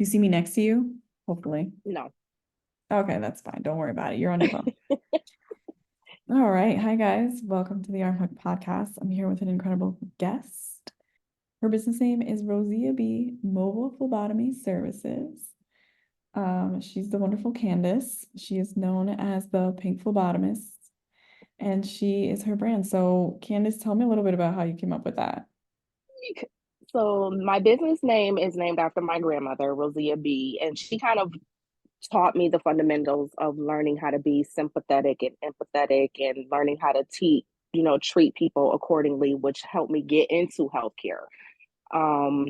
You see me next to you? Hopefully. No. Okay, that's fine. Don't worry about it. You're on your phone. All right. Hi, guys. Welcome to the Armhook Podcast. I'm here with an incredible guest. Her business name is Rosia B. Mobile Phlebotomy Services. She's the wonderful Candace. She is known as the Pink Phlebotomist, and she is her brand. So, Candace, tell me a little bit about how you came up with that. So my business name is named after my grandmother, Rosia B, and she kind of taught me the fundamentals of learning how to be sympathetic and empathetic and learning how to treat people accordingly, which helped me get into healthcare. Um,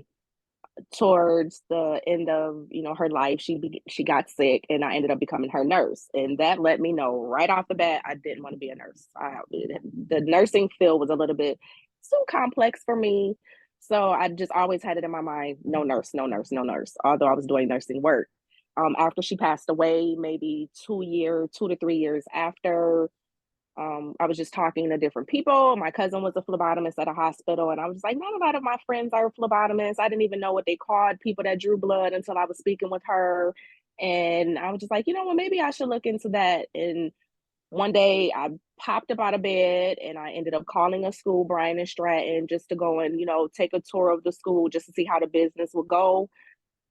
Towards the end of her life, she got sick, and I ended up becoming her nurse, and that let me know right off the bat I didn't want to be a nurse. The nursing field was a little bit too complex for me, so I just always had it in my mind: no nurse, no nurse, no nurse. Although I was doing nursing work, after she passed away, maybe 2 to 3 years after, I was just talking to different people. My cousin was a phlebotomist at a hospital, and I was just like, not a lot of my friends are phlebotomists. I didn't even know what they called people that drew blood until I was speaking with her. And I was just like, well, maybe I should look into that. And one day I popped up out of bed and I ended up calling a school, Bryan and Stratton, just to go and, take a tour of the school just to see how the business would go.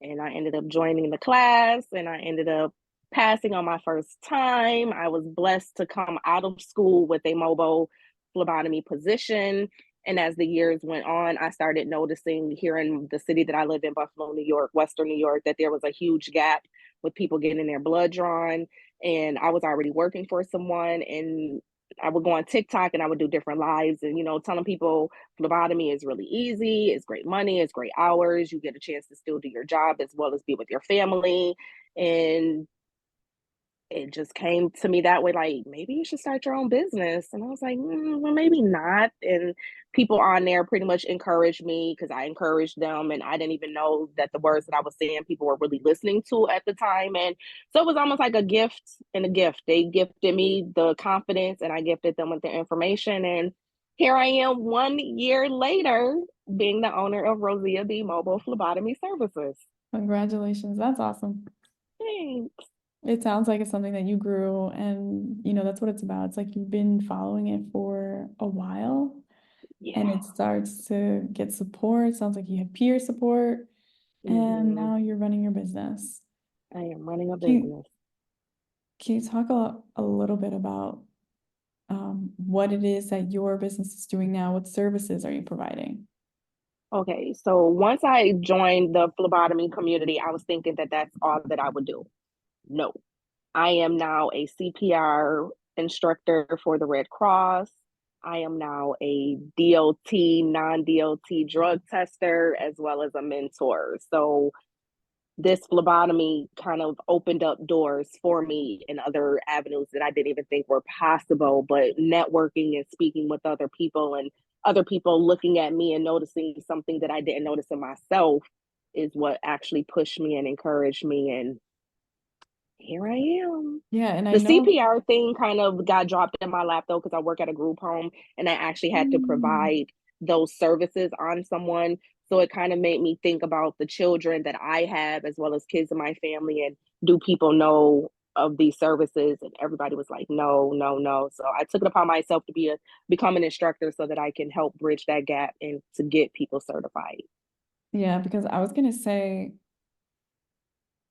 And I ended up joining the class, and I ended up passing on my first time. I was blessed to come out of school with a mobile phlebotomy position. And as the years went on, I started noticing here in the city that I live in, Buffalo, New York, Western New York, that there was a huge gap with people getting their blood drawn. And I was already working for someone, and I would go on TikTok and I would do different lives and, telling people phlebotomy is really easy. It's great money. It's great hours. You get a chance to still do your job as well as be with your family. And it just came to me that way, like, maybe you should start your own business. And I was like, well, maybe not. And people on there pretty much encouraged me because I encouraged them. And I didn't even know that the words that I was saying people were really listening to at the time. And so it was almost like a gift and a gift. They gifted me the confidence, and I gifted them with the information. And here I am 1 year later being the owner of Rosia B Mobile Phlebotomy Services. Congratulations. That's awesome. Thanks. It sounds like it's something that you grew, and that's what it's about. It's like you've been following it for a while and Yeah. it starts to get support. It sounds like you have peer support, and Mm-hmm. now you're running your business. I am running a Can you, business. can you talk a little bit about what it is that your business is doing now? What services are you providing? Okay, so once I joined the phlebotomy community, I was thinking that that's all that I would do. No, I am now a CPR instructor for the Red Cross. I am now a DOT, non DOT drug tester, as well as a mentor. So this phlebotomy kind of opened up doors for me in other avenues that I didn't even think were possible. But networking and speaking with other people, and other people looking at me and noticing something that I didn't notice in myself, is what actually pushed me and encouraged me. And here I am. Yeah, and I The know. CPR thing kind of got dropped in my lap though, because I work at a group home and I actually had to Mm. provide those services on someone. So it kind of made me think about the children that I have as well as kids in my family, and do people know of these services? And everybody was like, no, no, no. So I took it upon myself to become an instructor so that I can help bridge that gap and to get people certified. Yeah, because I was gonna say,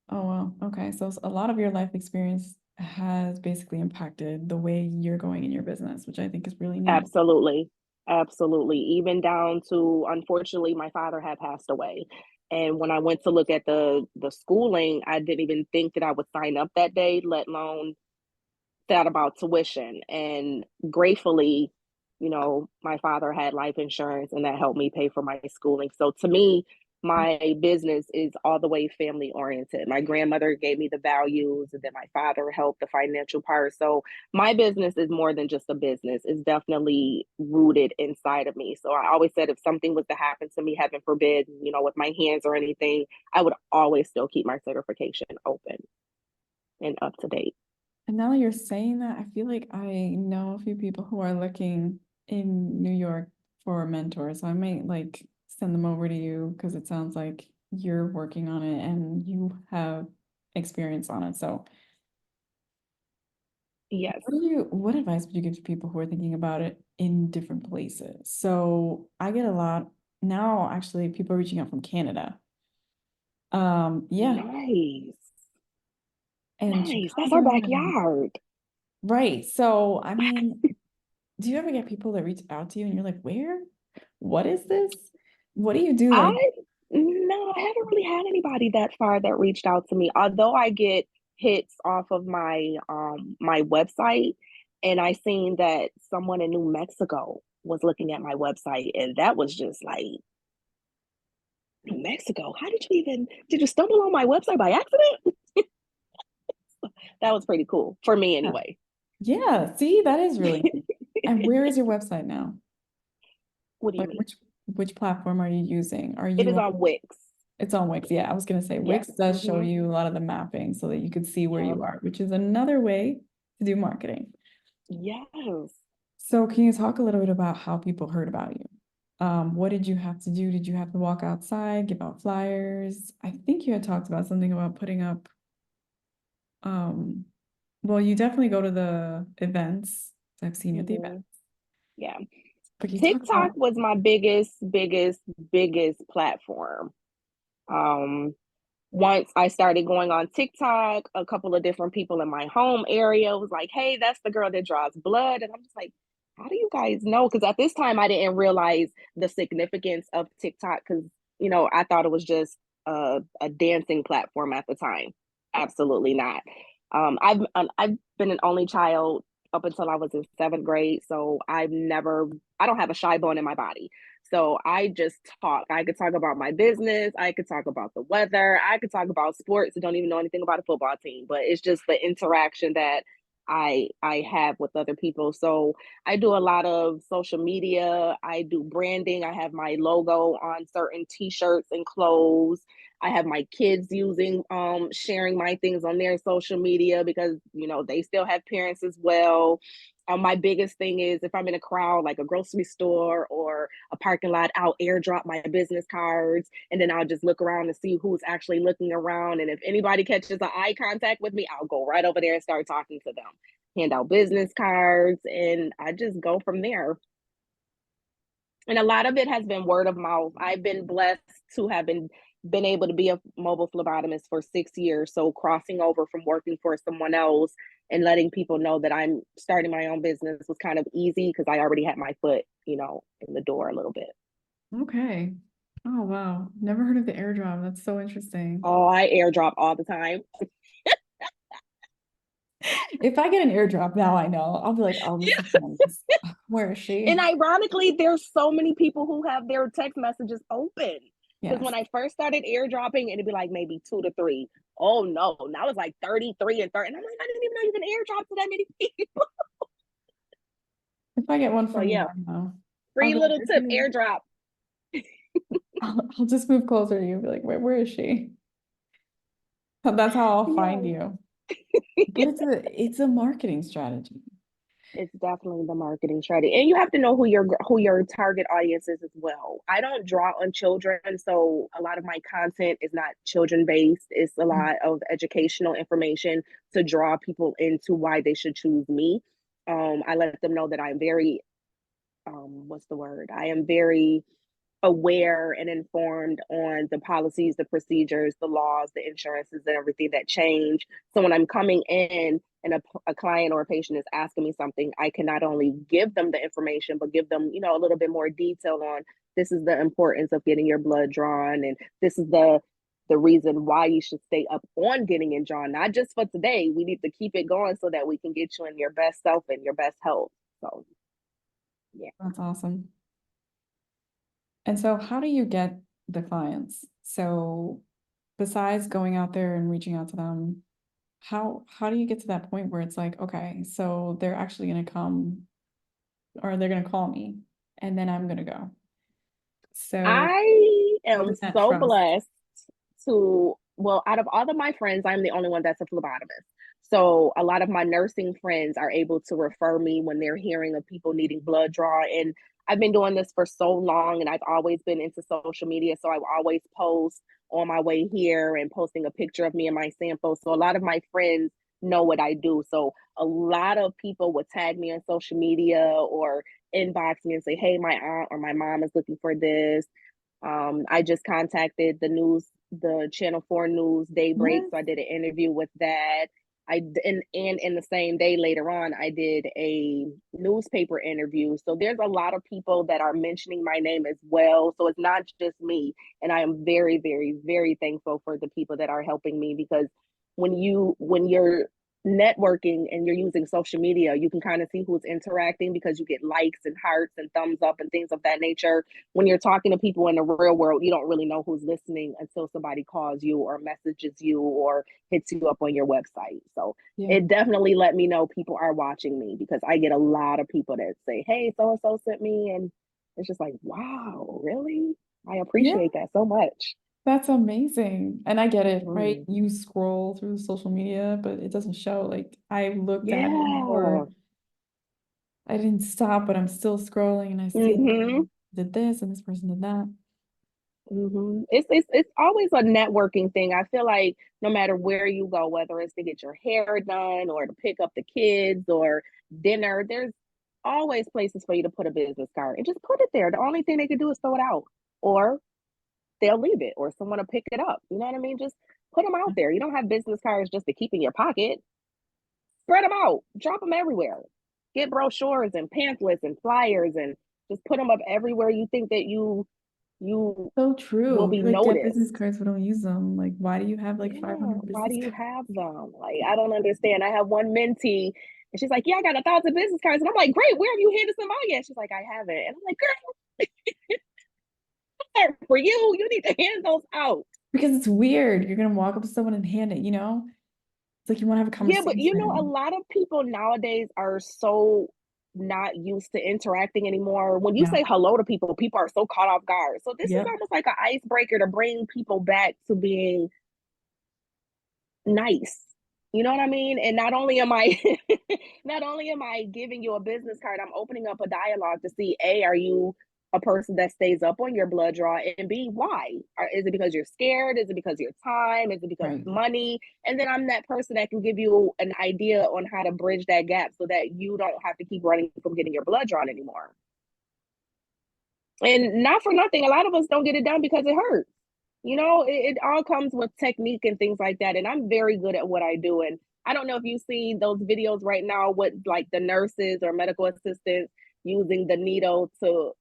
oh well, okay. So a lot of your life experience has basically impacted the way you're going in your business, which I think is really neat. Absolutely. Absolutely. Even down to, unfortunately, my father had passed away. And when I went to look at the schooling, I didn't even think that I would sign up that day, let alone thought about tuition. And gratefully, my father had life insurance, and that helped me pay for my schooling. So to me, my business is all the way family oriented. My grandmother gave me the values, and then my father helped the financial part. So my business is more than just a business. It's definitely rooted inside of me. So I always said if something was to happen to me, heaven forbid, with my hands or anything, I would always still keep my certification open and up to date. And now that you're saying that, I feel like I know a few people who are looking in New York for mentors. So I might like send them over to you because it sounds like you're working on it and you have experience on it. So Yes. what advice would you give to people who are thinking about it in different places? So I get a lot now, actually, people are reaching out from Canada. Yeah, Nice. and Nice. That's our Chicago and backyard. right. So I mean, do you ever get people that reach out to you and you're like, where? What is this? What do you do? I Like, no, I haven't really had anybody that far that reached out to me. Although I get hits off of my website, and I seen that someone in New Mexico was looking at my website, and that was just like, New Mexico. How did you stumble on my website by accident? That was pretty cool for me yeah, anyway. yeah, see, that is really nice. And where is your website now? What do you Like mean? which platform are you using? Are It you is on on Wix. it's on Wix. Yeah, I was gonna say Yes. Wix does show Mm-hmm. you a lot of the mapping so that you could see where Yep. you are, which is another way to do marketing. Yes. So can you talk a little bit about how people heard about you? What did you have to do? Did you have to walk outside, give out flyers? I think you had talked about something about putting up, um, well, you definitely go to the events. I've seen you at the event. Mm-hmm. Yeah. But can you talk TikTok about, was my biggest platform. Um, Once I started going on TikTok, a couple of different people in my home area was like, "Hey, that's the girl that draws blood." And I'm just like, "How do you guys know?" Because at this time, I didn't realize the significance of TikTok because, I thought it was just a dancing platform at the time. Absolutely not. I've been an only child up until I was in seventh grade, so I don't have a shy bone in my body. So I just talk. I could talk about my business. I could talk about the weather. I could talk about sports. I don't even know anything about a football team, but it's just the interaction that I have with other people. So I do a lot of social media. I do branding. I have my logo on certain t-shirts and clothes. I have my kids using sharing my things on their social media because they still have parents as well. My biggest thing is if I'm in a crowd like a grocery store or a parking lot, I'll airdrop my business cards and then I'll just look around to see who's actually looking around. And if anybody catches an eye contact with me, I'll go right over there and start talking to them, hand out business cards, and I just go from there. And a lot of it has been word of mouth. I've been blessed to have been able to be a mobile phlebotomist for 6 years. So crossing over from working for someone else and letting people know that I'm starting my own business was kind of easy because I already had my foot, in the door a little bit. okay. Oh, wow. Never heard of the airdrop. That's so interesting. Oh, I airdrop all the time. If I get an airdrop now, I know. I'll be like, oh, this is nice. Where is And she? ironically, there's so many people who have their text messages open. Because Yes. when I first started airdropping, it'd be like maybe 2 to 3. Oh no, now it's like 33 and 30. And I'm like, I didn't even know you can airdrop to that many people. If I get one So from you, yeah, I know. I'll free be like, little where's tip she? airdrop. I'll just move closer to you. Be like, where is she? That's how I'll find Yeah. you. But it's a marketing strategy. It's definitely the marketing strategy. And you have to know who your target audience is as well. I don't draw on children, so a lot of my content is not children based. It's a lot of educational information to draw people into why they should choose me. I let them know that I'm very what's the word? I am very aware and informed on the policies, the procedures, the laws, the insurances, and everything that change. So when I'm coming in and a client or a patient is asking me something, I can not only give them the information, but give them, a little bit more detail on this is the importance of getting your blood drawn, and this is the reason why you should stay up on getting it drawn, not just for today. We need to keep it going so that we can get you in your best self and your best health. So yeah. That's awesome. And so how do you get the clients? So besides going out there and reaching out to them, how do you get to that point where it's like, okay, so they're actually gonna come or they're gonna call me and then I'm gonna go. So I am building that so trust. blessed well, out of all of my friends, I'm the only one that's a phlebotomist. So a lot of my nursing friends are able to refer me when they're hearing of people needing blood draw. And I've been doing this for so long and I've always been into social media. So I always post on my way here and posting a picture of me and my sample. So a lot of my friends know what I do. So a lot of people would tag me on social media or inbox me and say, hey, my aunt or my mom is looking for this. I just contacted the Channel 4 News Daybreak, What? so I did an interview with that. And in the same day later on, I did a newspaper interview. So there's a lot of people that are mentioning my name as well. So it's not just me, and I am very, very, very thankful for the people that are helping me, because when you're networking and you're using social media, you can kind of see who's interacting because you get likes and hearts and thumbs up and things of that nature. When you're talking to people in the real world, you don't really know who's listening until somebody calls you or messages you or hits you up on your website. So Yeah. it definitely let me know people are watching me, because I get a lot of people that say, hey, so and so sent me. And it's just like, wow, really? I Yeah, appreciate that so much. that's amazing. And I get it, right? Mm. You scroll through social media, but it doesn't show. Like I looked at it Yeah. before. I didn't stop, but I'm still scrolling and I see that Mm-hmm. they did this and this person did that. It's always a networking thing. I feel like no matter where you go, whether it's to get your hair done or to pick up the kids or dinner, there's always places for you to put a business card and just put it there. The only thing they can do is throw it out, or they'll leave it, or someone will pick it up. You know what I mean? Just put them out there. You don't have business cards just to keep in your pocket. Spread them out, drop them everywhere. Get brochures and pamphlets and flyers and just put them up everywhere you think that you So will true. be We like get business noticed. cards, but don't use them. Like, why do you have like Yeah, 500 why do business you cards? have them? Like, I don't understand. I have one mentee and she's like, yeah, I got 1,000 business cards. And I'm like, great, where have you handed some out yet? She's like, I haven't. And I'm like, girl, for you need to hand those out. Because it's weird. You're gonna walk up to someone and hand it, you know? It's like you want to have a Yeah, but a conversation. lot of people nowadays are so not used to interacting anymore. When you Yeah. say hello to people, people are so caught off guard. So this is Yep. almost like an icebreaker to bring people back to being nice. You know what I mean? And not only am I not only am I giving you a business card, I'm opening up a dialogue to see, A, are you a person that stays up on your blood draw, and B, why? Is it because you're scared? Is it because of your time? Is it because Right. money? And then I'm that person that can give you an idea on how to bridge that gap so that you don't have to keep running from getting your blood drawn anymore. And not for nothing, a lot of us don't get it done because it hurts. It all comes with technique and things like that. And I'm very good at what I do. And I don't know if you see those videos right now with like the nurses or medical assistants using the needle to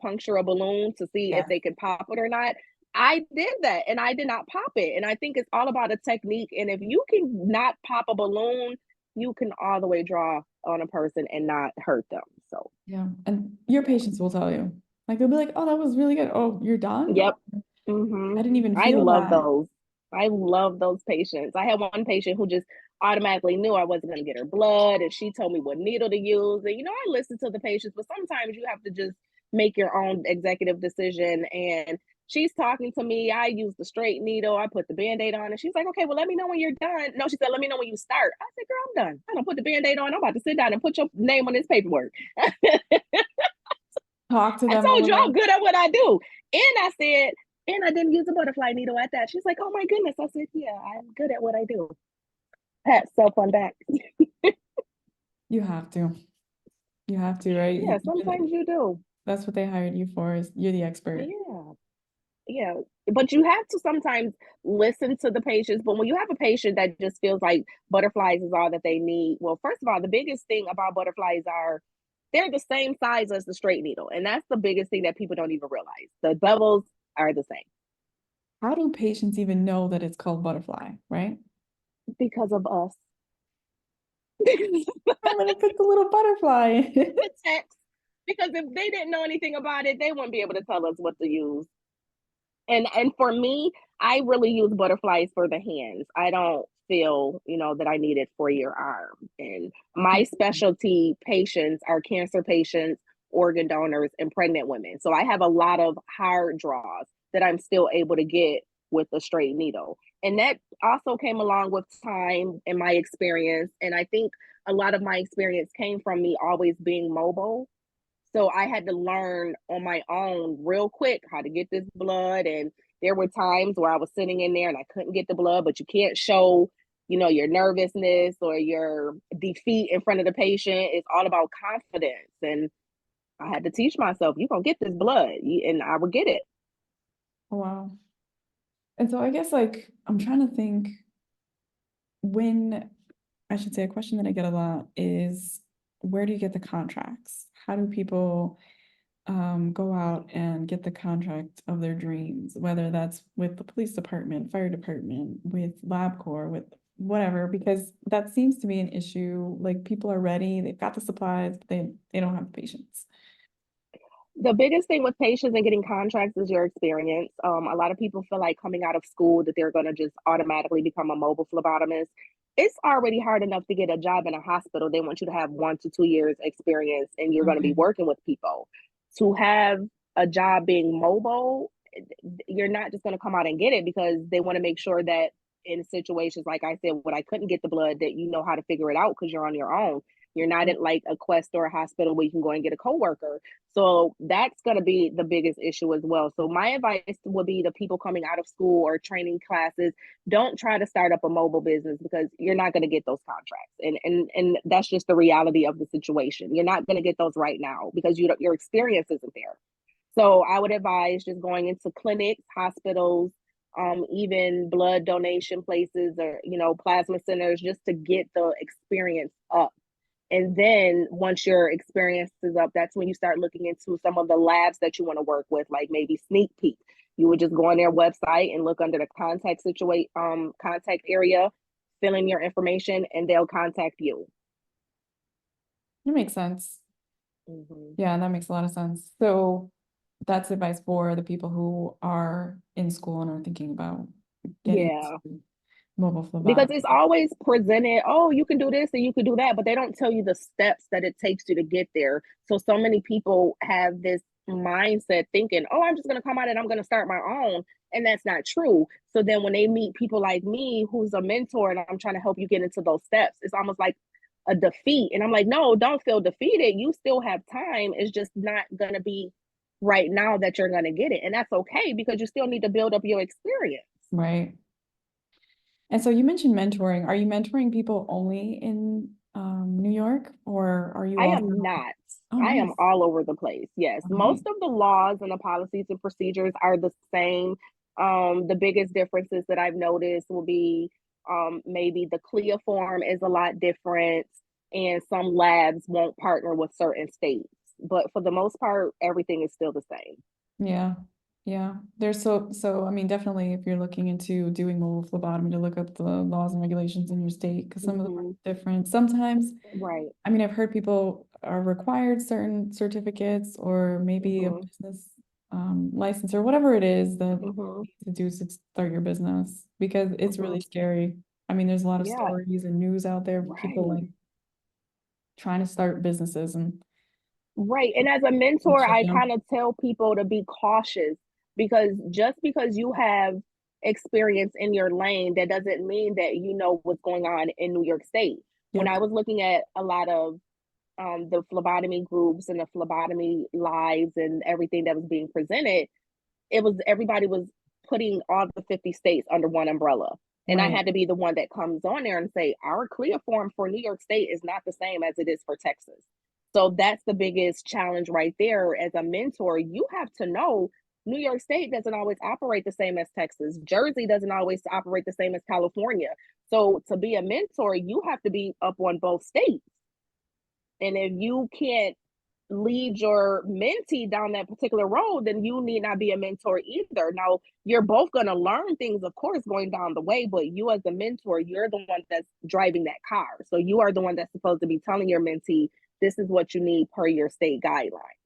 puncture a balloon to see if Yes. they can pop it or not. I did that and I did not pop it. And I think it's all about a technique. And if you can not pop a balloon, you can all the way draw on a person and not hurt them. So, Yeah. And your yeah. patients will tell you. Like they'll be like, oh, that was really good. Oh, you're done? Yep. Oh, Mm-hmm. I didn't even I feel love that. those. I love those patients. I had one patient who just automatically knew I wasn't going to get her blood, and she told me what needle to use. And I listen to the patients, but sometimes you have to just make your own executive decision. And she's talking to me. I used the straight needle. I put the band-aid on, and she's like, "Okay, well, let me know when you're done." No, she said, "Let me know when you start." I said, "Girl, I'm done. I don't put the band-aid on. I'm about to sit down and put your name on this paperwork." Talk to I them a told you I'm little. good at what I do. And I said, and I didn't use a butterfly needle at that. She's like, oh my goodness. I said, yeah, I'm good at what I do. Pat self on back. You have to. You have to, right? Yeah, sometimes you do. That's what they hired you for, is you're the expert. Yeah. Yeah. But you have to sometimes listen to the patients. But when you have a patient that just feels like butterflies is all that they need, well, first of all, the biggest thing about butterflies are they're the same size as the straight needle. And that's the biggest thing that people don't even realize. The levels are the same How do patients even know that it's called butterfly, right? because of us. I'm gonna put the little butterfly. The text, because if they didn't know anything about it, they wouldn't be able to tell us what to use. And for me, I really use butterflies for the hands. I don't feel, that I need it for your arm. And my specialty patients are cancer patients, organ donors, and pregnant women. So I have a lot of hard draws that I'm still able to get with a straight needle. And that also came along with time and my experience. And I think a lot of my experience came from me always being mobile. So I had to learn on my own real quick how to get this blood and There were times where I was sitting in there and I couldn't get the blood, but you can't show, your nervousness or your defeat in front of the patient. It's all about confidence. And I had to teach myself, you're going to get this blood, and I would get it. Oh, wow. And so I guess like I'm trying to think when I should say a question that I get a lot is where do you get the contracts? How do people go out and get the contract of their dreams, whether that's with the police department, fire department, with LabCorp, with whatever, because that seems to be an issue. Like people are ready, they've got the supplies, but they don't have the patience. The biggest thing with patients and getting contracts is your experience. A lot of people feel like coming out of school that they're going to just automatically become a mobile phlebotomist. It's already hard enough to get a job in a hospital. They want you to have 1 to 2 years experience and you're going to be Okay. working with people. To have a job being mobile, you're not just going to come out and get it, because they want to make sure that in situations like I said, when I couldn't get the blood, that you know how to figure it out because you're on your own. You're not at like a Quest or a hospital where you can go and get a coworker. So that's going to be the biggest issue as well. So my advice would be to people coming out of school or training classes, don't try to start up a mobile business because you're not going to get those contracts. And that's just the reality of the situation. You're not going to get those right now because your experience isn't there. So I would advise just going into clinics, hospitals, even blood donation places, or plasma centers, just to get the experience up. And then once your experience is up, that's when you start looking into some of the labs that you want to work with, like maybe Sneak Peek. You would just go on their website and look under the contact area, fill in your information, and they'll contact you. It makes sense. Mm-hmm. Yeah, that makes a lot of sense. So that's advice for the people who are in school and are thinking about getting Yeah. into mobile Because phlebotomy. it's always presented, oh, you can do this and you can do that, but they don't tell you the steps that it takes you to get there. So many people have this mindset thinking, oh, I'm just going to come out and I'm going to start my own. And that's not true. So then when they meet people like me, who's a mentor, and I'm trying to help you get into those steps, it's almost like a defeat. And I'm like, no, don't feel defeated. You still have time. It's just not going to be right now that you're going to get it. And that's okay, because you still need to build up your experience. Right. And so you mentioned mentoring. Are you mentoring people only in New York, or are you I also? am not. Oh, I am nice. all over the place. Yes. Okay. Most of the laws and the policies and procedures are the same. The biggest differences that I've noticed will be maybe the CLIA form is a lot different, and some labs won't partner with certain states. But for the most part, everything is still the same. Yeah. Yeah. There's I mean, definitely if you're looking into doing mobile phlebotomy to look up the laws and regulations in your state, because some of them are Mm-hmm. different. Sometimes, Right. I mean, I've heard people are required certain certificates or maybe a Mm-hmm. business license or whatever it is that Mm-hmm. you need to do to start your business because it's Mm-hmm. really scary. I mean, there's a lot of Yeah. stories and news out there of people Right. like trying to start businesses and Right. And as a get mentor, shut I down. kind of tell people to be cautious, because just because you have experience in your lane, that doesn't mean that you know what's going on in New York State. When Yep. I was looking at a lot of the phlebotomy groups and the phlebotomy lives and everything that was being presented, everybody was putting all the 50 states under one umbrella. And I Right. had to be the one that comes on there and say, our CLIA form for New York State is not the same as it is for Texas. So that's the biggest challenge right there. As a mentor, you have to know New York State doesn't always operate the same as Texas. Jersey doesn't always operate the same as California. So to be a mentor, you have to be up on both states. And if you can't lead your mentee down that particular road, then you need not be a mentor either. Now, you're both going to learn things, of course, going down the way, but you as a mentor, you're the one that's driving that car. So you are the one that's supposed to be telling your mentee, this is what you need per your state guidelines.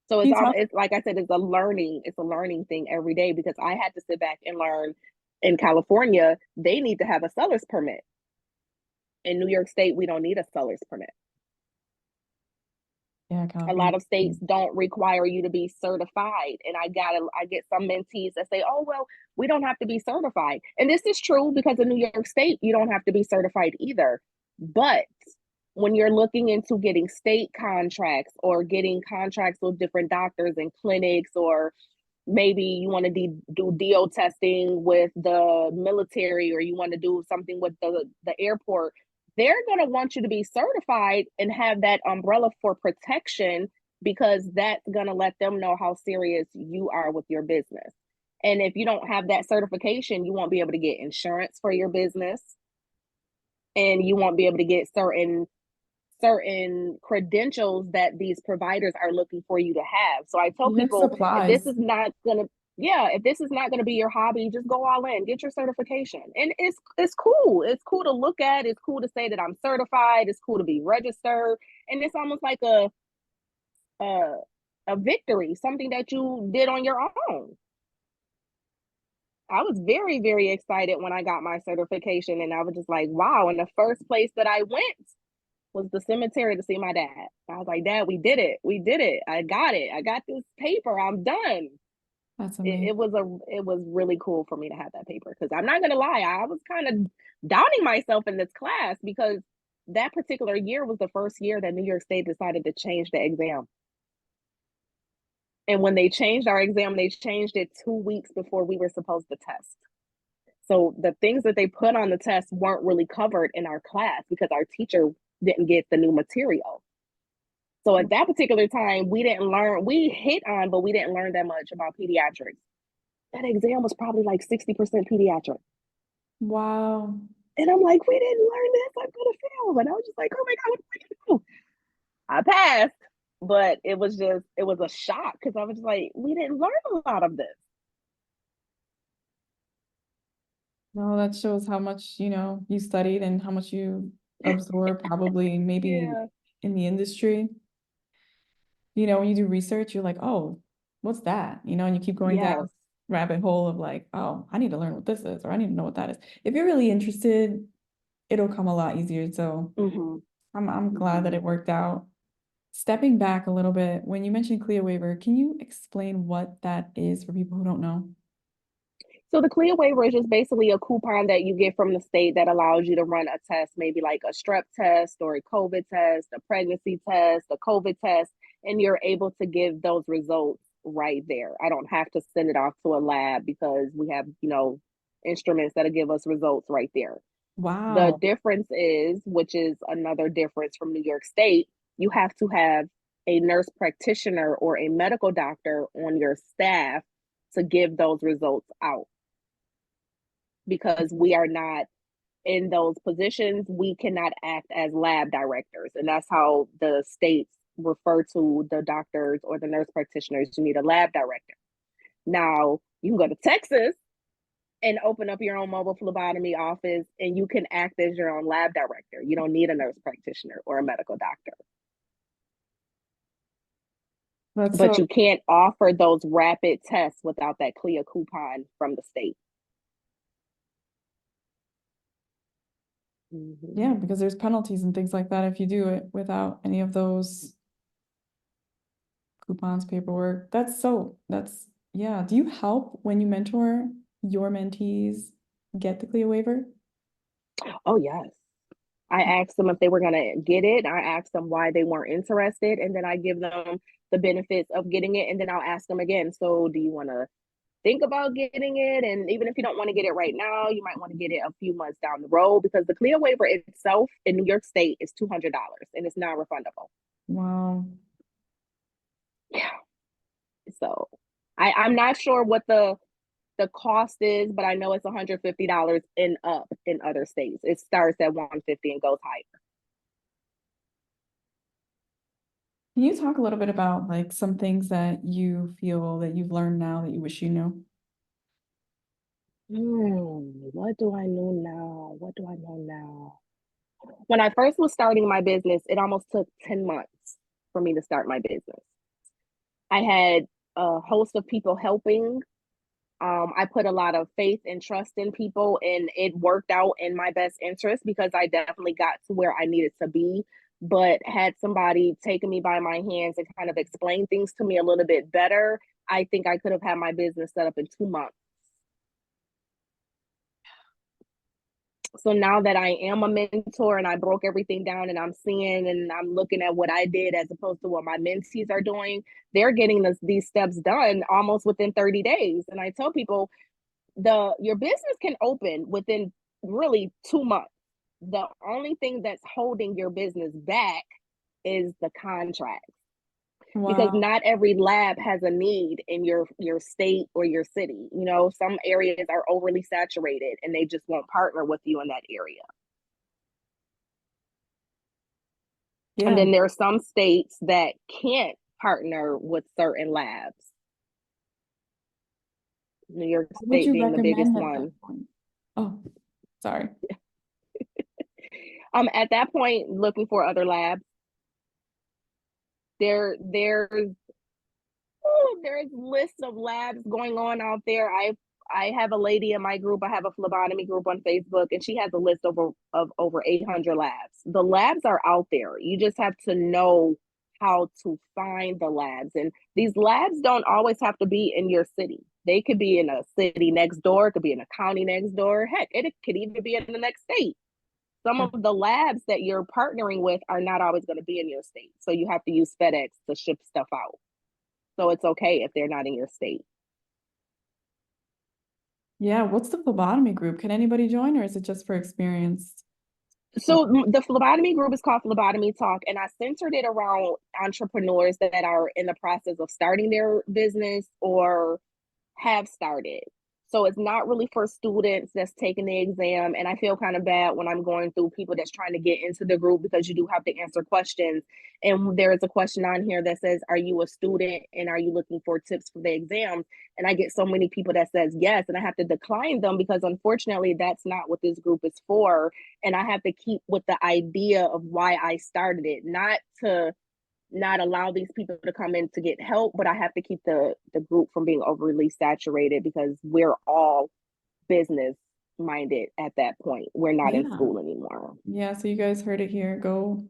So Can you talk? it's like I said, it's a learning thing every day, because I had to sit back and learn. In California, they need to have a seller's permit. In New York State, we don't need a seller's permit. Yeah, A lot California. of states don't require you to be certified, and I get some mentees that say, oh, well, we don't have to be certified. And this is true, because in New York State you don't have to be certified either. But when you're looking into getting state contracts or getting contracts with different doctors and clinics, or maybe you want to do DO testing with the military, or you want to do something with the airport, they're going to want you to be certified and have that umbrella for protection, because that's going to let them know how serious you are with your business. And if you don't have that certification, you won't be able to get insurance for your business, and you won't be able to get certain credentials that these providers are looking for you to have. So I tell Even people, if this supplies. is not gonna, yeah, if this is not gonna be your hobby, just go all in, get your certification. And it's cool. It's cool to look at. It's cool to say that I'm certified. It's cool to be registered, and it's almost like a, a victory, something that you did on your own. I was very, very excited when I got my certification, and I was just like, wow. And the first place that I went was the cemetery to see my dad. I was like, Dad, we did it. We did it. I got it. I got this paper. I'm done. That's It, amazing. it was really cool for me to have that paper, because I'm not gonna lie, I was kind of doubting myself in this class, because that particular year was the first year that New York State decided to change the exam. And when they changed our exam, they changed it 2 weeks before we were supposed to test. So the things that they put on the test weren't really covered in our class, because our teacher didn't get the new material. So at that particular time, we didn't learn, we hit on, but we didn't learn that much about pediatrics. That exam was probably like 60% pediatric. Wow. And I'm like, we didn't learn this. I'm gonna fail. And I was just like, oh my God, what am I gonna do? I passed. But it was a shock, because I was just like, we didn't learn a lot of this. No, that shows how much, you studied and how much you absorb probably maybe Yeah. in the industry. When you do research, you're like, oh, what's that? And you keep going down Yes. rabbit hole of like, oh, I need to learn what this is, or I need to know what that is. If you're really interested, it'll come a lot easier. So Mm-hmm. I'm glad that Mm-hmm. it worked out. Stepping back a little bit, when you mentioned CLIA waiver, can you explain what that is for people who don't know? So the CLIA waiver is just basically a coupon that you get from the state that allows you to run a test, maybe like a strep test or a COVID test, a pregnancy test, a COVID test, and you're able to give those results right there. I don't have to send it off to a lab, because we have, instruments that'll give us results right there. The Wow. difference is, which is another difference from New York State, you have to have a nurse practitioner or a medical doctor on your staff to give those results out, because we are not in those positions. We cannot act as lab directors. And that's how the states refer to the doctors or the nurse practitioners. You need a lab director. Now, you can go to Texas and open up your own mobile phlebotomy office, and you can act as your own lab director. You don't need a nurse practitioner or a medical doctor. That's But so, you can't offer those rapid tests without that CLIA coupon from the state. yeah, Mm-hmm. because there's penalties and things like that if you do it without any of those coupons, paperwork. Yeah. Do you help when you mentor your mentees get the CLIA waiver? Oh, yes. I asked them if they were going to get it. I asked them why they weren't interested. And then I give them the benefits of getting it. And then I'll ask them again. So, do you want to think about getting it? And even if you don't want to get it right now, you might want to get it a few months down the road, because the CLIA waiver itself in New York State is $200, and it's non refundable. Wow. Yeah. So, I'm not sure what the cost is, but I know it's $150 and up in other states. It starts at 150 and goes higher. Can you talk a little bit about like some things that you feel that you've learned now that you wish you knew? What do I know now? What do I know now? When I first was starting my business, it almost took 10 months for me to start my business. I had a host of people helping. I put a lot of faith and trust in people, and it worked out in my best interest, because I definitely got to where I needed to be. But had somebody taken me by my hands and kind of explain things to me a little bit better, I think I could have had my business set up in 2 months. So now that I am a mentor and I broke everything down and I'm seeing and I'm looking at what I did as opposed to what my mentees are doing, they're getting these steps done almost within 30 days. And I tell people your business can open within really 2 months. The only thing that's holding your business back is the contract, because Wow. not every lab has a need in your state or your city. You know, some areas are overly saturated and they just won't partner with you in that area. And Yeah. then there are some states that can't partner with certain labs. New York What would State you being the biggest recommend at that one. point? Oh, sorry. At that point, looking for other labs. There's lists of labs going on out there. I have a lady in my group. I have a phlebotomy group on Facebook, and she has a list of over 800 labs. The labs are out there. You just have to know how to find the labs. And these labs don't always have to be in your city. They could be in a city next door. It could be in a county next door. Heck, it could even be in the next state. Some Yeah. of the labs that you're partnering with are not always going to be in your state. So you have to use FedEx to ship stuff out. So it's okay if they're not in your state. Yeah. What's the phlebotomy group? Can anybody join, or is it just for experienced? So the phlebotomy group is called Phlebotomy Talk, and I centered it around entrepreneurs that are in the process of starting their business or have started. So it's not really for students that's taking the exam. And I feel kind of bad when I'm going through people that's trying to get into the group, because you do have to answer questions. And there is a question on here that says, are you a student and are you looking for tips for the exams? And I get so many people that says yes, and I have to decline them because unfortunately that's not what this group is for. And I have to keep with the idea of why I started it, not to not allow these people to come in to get help, but I have to keep the group from being overly saturated, because we're all business minded at that point. We're not in Yeah. school anymore. Yeah. So you guys heard it here. Go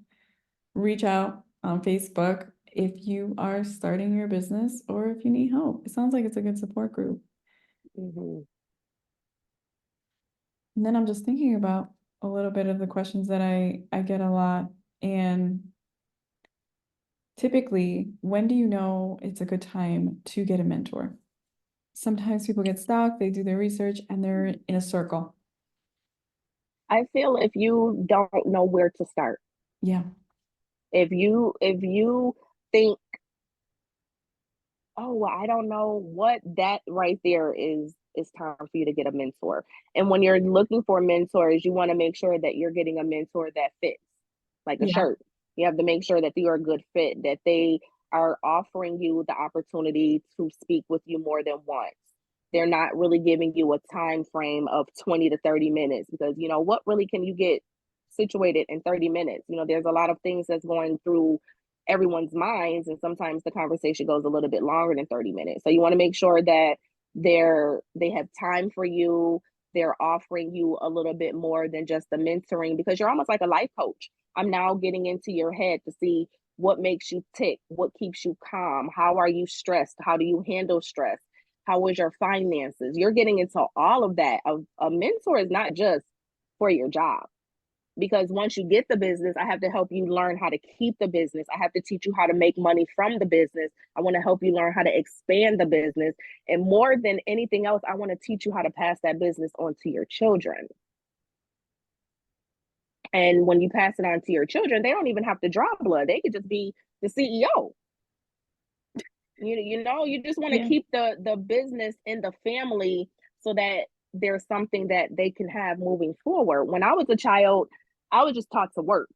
reach out on Facebook if you are starting your business or if you need help. It sounds like it's a good support group. Mm-hmm. And then I'm just thinking about a little bit of the questions that I get a lot. And typically, when do you know it's a good time to get a mentor? Sometimes people get stuck, they do their research, and they're in a circle. I feel if you don't know where to start, Yeah. if you think, oh, well, I don't know what, that right there is time for you to get a mentor. And when you're looking for mentors, you want to make sure that you're getting a mentor that fits like a Yeah. shirt. You have to make sure that you're a good fit, that they are offering you the opportunity to speak with you more than once. They're not really giving you a time frame of 20 to 30 minutes, because you know what really can you get situated in 30 minutes? You know, there's a lot of things that's going through everyone's minds, and sometimes the conversation goes a little bit longer than 30 minutes. So you want to make sure that they have time for you. They're offering you a little bit more than just the mentoring, because you're almost like a life coach. I'm now getting into your head to see what makes you tick, what keeps you calm, how are you stressed, how do you handle stress, how is your finances. You're getting into all of that. A mentor is not just for your job, because once you get the business, I have to help you learn how to keep the business. I have to teach you how to make money from the business. I want to help you learn how to expand the business. And more than anything else, I want to teach you how to pass that business on to your children. And when you pass it on to your children, they don't even have to draw blood. They could just be the CEO. You just want to Yeah. keep the business in the family so that there's something that they can have moving forward. When I was a child, I was just taught to work.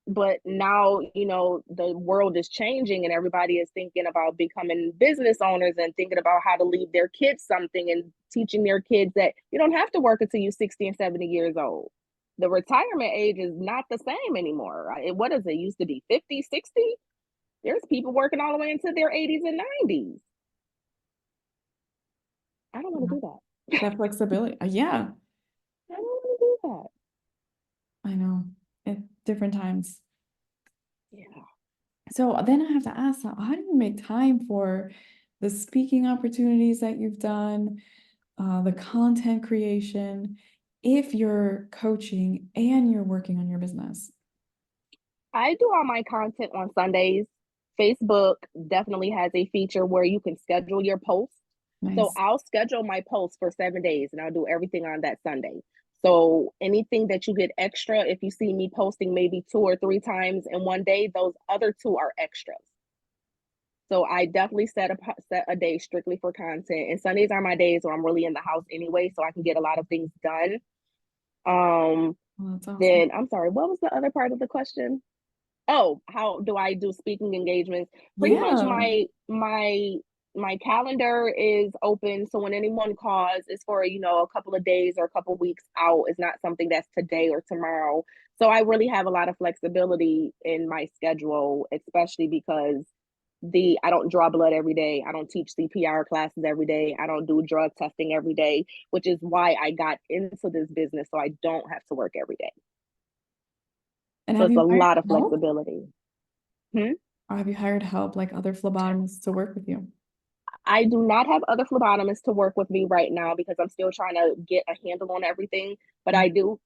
But now, the world is changing and everybody is thinking about becoming business owners and thinking about how to leave their kids something, and teaching their kids that you don't have to work until you're 60 and 70 years old. The retirement age is not the same anymore. What is it? Used to be 50, 60. There's people working all the way into their 80s and 90s. I don't want to do that. That flexibility. Yeah, I don't want to do that. I know. At different times. Yeah. So then I have to ask, how do you make time for the speaking opportunities that you've done, the content creation, if you're coaching and you're working on your business? I do all my content on Sundays. Facebook definitely has a feature where you can schedule your posts. So Nice. I'll schedule my posts for 7 days and I'll do everything on that Sunday. So anything that you get extra, if you see me posting maybe 2 or 3 times in one day, those other 2 are extras. So I definitely set a day strictly for content. And Sundays are my days where I'm really in the house anyway, so I can get a lot of things done. Well, that's awesome. Then I'm sorry, what was the other part of the question? Oh, how do I do speaking engagements? Pretty much Yeah. my calendar is open. So when anyone calls, it's for, a couple of days or a couple of weeks out. It's not something that's today or tomorrow. So I really have a lot of flexibility in my schedule, especially because I don't draw blood every day. I don't teach CPR classes every day. I don't do drug testing every day, which is why I got into this business. So I don't have to work every day. And So have it's a you hired lot of help? flexibility. Hmm? Or have you hired help like other phlebotomists to work with you? I do not have other phlebotomists to work with me right now because I'm still trying to get a handle on everything. But I do,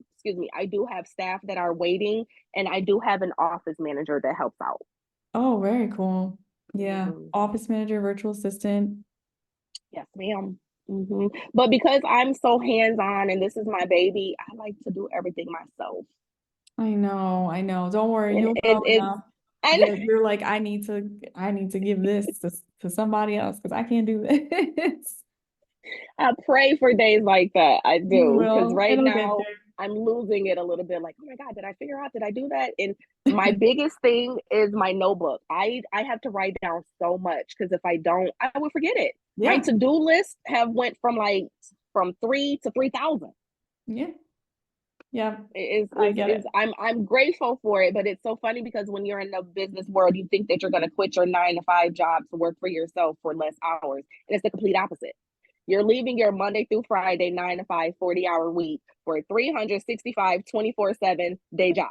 I do have staff that are waiting, and I do have an office manager that helps out. Oh, very cool. Yeah. Mm-hmm. Office manager, virtual assistant. Yes, ma'am. Mm-hmm. But because I'm so hands-on and this is my baby, I like to do everything myself. I know, I know. Don't worry, And you'll grow it's enough and that you're like, I need to give this to somebody else because I can't do this. I pray for days like that. I You do. Because will. right It'll get now there. I'm losing it a little bit. Like, oh my God, did I figure out? Did I do that? And my biggest thing is my notebook. I have to write down so much because if I don't, I will forget it. My Yeah. to-do list have went from 3 to 3,000. Yeah. Yeah. I get Is it. I'm grateful for it, but it's so funny because when you're in the business world, you think that you're gonna quit your 9 to 5 job to work for yourself for less hours. And it's the complete opposite. You're leaving your Monday through Friday 9 to 5 40-hour week for a 365 24/7 day job.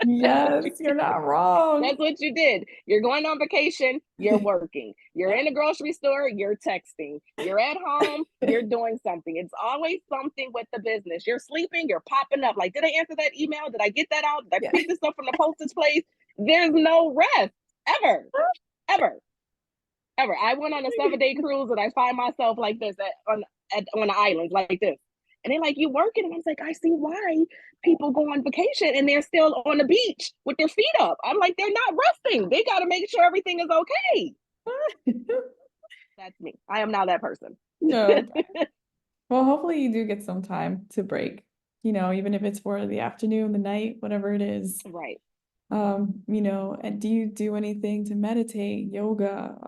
Yes, you're not wrong. That's what you did. You're going on vacation, you're working. You're in a grocery store, you're texting. You're at home, you're doing something. It's always something with the business. You're sleeping, you're popping up. Like, did I answer that email? Did I get that out? Did I Yeah. pick this up from the postage place? There's no rest ever, ever, ever. I went on a 7-day cruise and I find myself like this on the islands like this. And they're like, you working? And I was like, I see why people go on vacation and they're still on the beach with their feet up. I'm like, they're not resting. They got to make sure everything is okay. That's me. I am now that person. No. Well, hopefully you do get some time to break, even if it's for the afternoon, the night, whatever it is. Right. And do you do anything to meditate, yoga,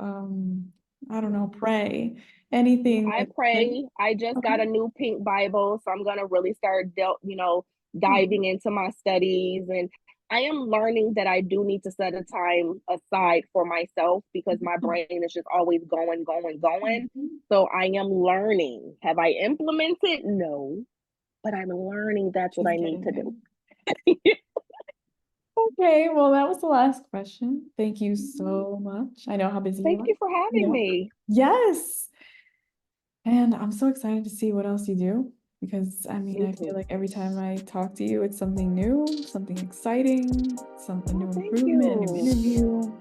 I don't know, pray, anything I that like, pray. I just okay. got a new pink Bible, so I'm gonna really start Oh, diving into my studies. And I am learning that I do need to set a time aside for myself because my brain is just always going, going, going. mhm. So I am learning. Have I implemented? No, but I'm learning that's what She's I need getting to there. do. Okay, well, that was the last question. Thank you so much. I know how busy you Thank are, you for you having know. me. Yes. And I'm so excited to see what else you do because I mean, Me I feel too. like every time I talk to you, it's something new, something exciting, a Oh, new thank improvement, a new you. interview.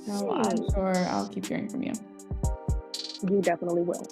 So I'm Hmm. sure I'll keep hearing from you. You definitely will.